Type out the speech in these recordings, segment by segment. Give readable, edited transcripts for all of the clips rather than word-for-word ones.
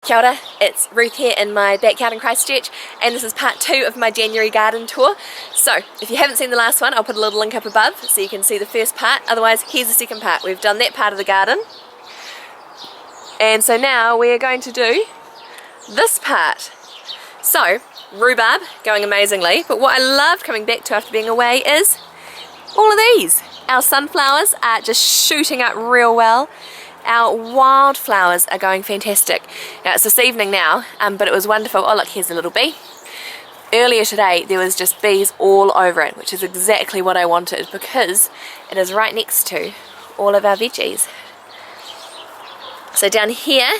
Kia ora, it's Ruth here in my backyard in Christchurch, and this is part 2 of my January garden tour. So if you haven't seen the last one, I'll put a little link up above so you can see the first part. Otherwise, here's the second part. We've done that part of the garden, and so now we are going to do this part. So rhubarb going amazingly, but what I loved coming back to after being away is all of these. Our sunflowers are just shooting up real well. Our wildflowers are going fantastic. Now it's this evening now, but it was wonderful. Oh look, here's a little bee. Earlier today there was just bees all over it, which is exactly what I wanted because it is right next to all of our veggies. So down here,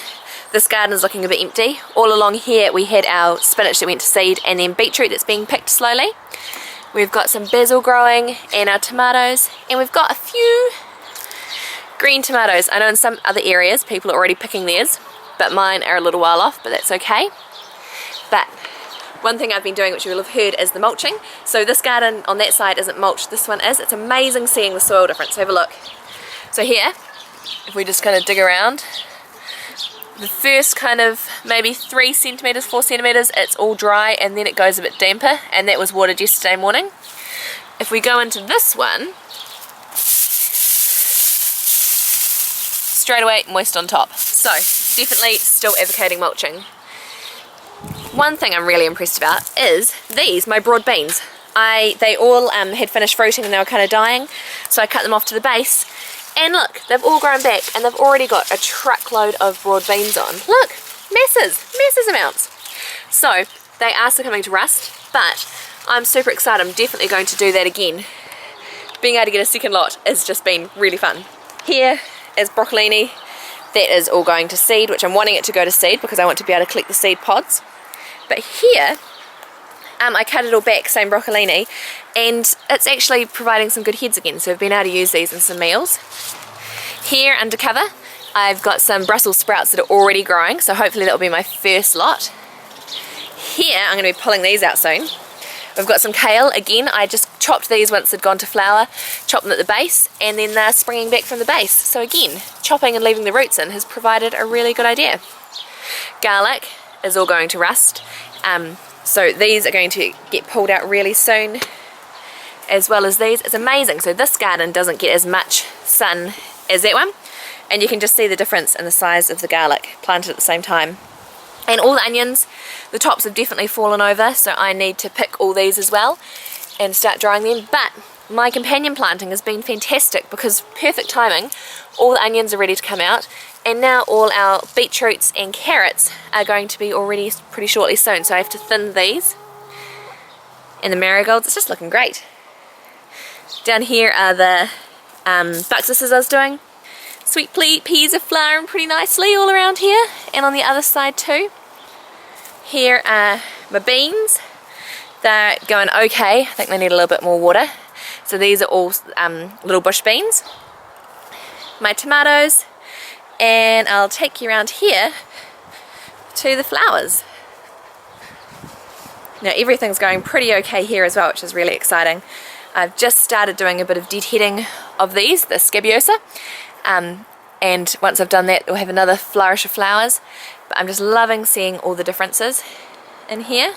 this garden is looking a bit empty. All along here we had our spinach that went to seed, and then beetroot that's being picked slowly. We've got some basil growing and our tomatoes, and we've got a few green tomatoes. I know in some other areas people are already picking theirs, but mine are a little while off, but that's okay. But one thing I've been doing, which you will have heard, is the mulching. So this garden on that side isn't mulched, this one is. It's amazing seeing the soil difference. Have a look. So here, if we just kind of dig around, the first kind of maybe 3 centimetres, 4 centimetres, it's all dry, and then it goes a bit damper, and that was watered yesterday morning. If we go into this one, straight away moist on top. So definitely still advocating mulching. One thing I'm really impressed about is these, my broad beans. They all had finished fruiting and they were kind of dying, so I cut them off to the base. And look, they've all grown back and they've already got a truckload of broad beans on. Look, massive amounts. So they are still coming to rust, but I'm super excited. I'm definitely going to do that again. Being able to get a second lot has just been really fun. Here is broccolini. That is all going to seed, which I'm wanting it to go to seed because I want to be able to collect the seed pods. But here, I cut it all back, same broccolini, and it's actually providing some good heads again, so I've been able to use these in some meals. Here under cover, I've got some Brussels sprouts that are already growing, so hopefully that will be my first lot. Here, I'm going to be pulling these out soon. We've got some kale. Again, I just chopped these once they'd gone to flower, chopped them at the base, and then they're springing back from the base. So again, chopping and leaving the roots in has provided a really good idea. Garlic is all going to rust. So these are going to get pulled out really soon, as well as these. It's amazing. So this garden doesn't get as much sun as that one, and you can just see the difference in the size of the garlic planted at the same time. And all the onions, the tops have definitely fallen over, so I need to pick all these as well and start drying them. But my companion planting has been fantastic because perfect timing. All the onions are ready to come out, and now all our beetroots and carrots are going to be already pretty shortly soon, so I have to thin these. And the marigolds, it's just looking great. Down here are the buxuses I was doing. Sweet peas are flowering pretty nicely all around here, and on the other side too. Here are my beans. They're going okay. I think they need a little bit more water. So these are all little bush beans. My tomatoes, and I'll take you around here to the flowers. Now everything's going pretty okay here as well, which is really exciting. I've just started doing a bit of deadheading of these, the scabiosa, and once I've done that we'll have another flourish of flowers. But I'm just loving seeing all the differences in here,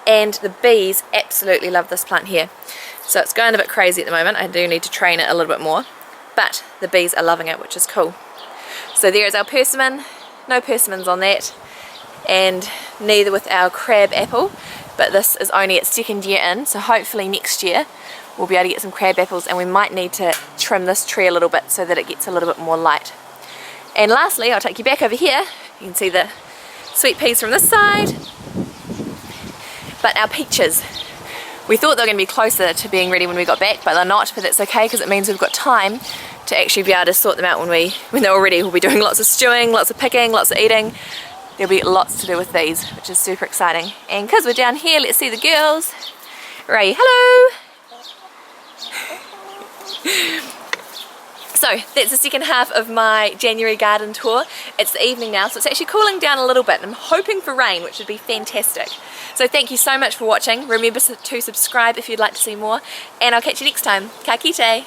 and the bees absolutely love this plant here. So it's going a bit crazy at the moment. I do need to train it a little bit more, but the bees are loving it, which is cool. So there is our persimmon. No persimmons on that, and neither with our crab apple, but this is only its second year in, so hopefully next year we'll be able to get some crab apples, and we might need to trim this tree a little bit so that it gets a little bit more light. And lastly, I'll take you back over here. You can see the sweet peas from this side. But our peaches, we thought they were going to be closer to being ready when we got back, but they're not, but that's okay because it means we've got time to actually be able to sort them out when they're all ready. We'll be doing lots of stewing, lots of picking, lots of eating. There'll be lots to do with these, which is super exciting. And because we're down here, let's see the girls. Ray, hello! So that's the second half of my January garden tour. It's the evening now, so it's actually cooling down a little bit. I'm hoping for rain, which would be fantastic. So thank you so much for watching. Remember to subscribe if you'd like to see more, and I'll catch you next time. Ka kite!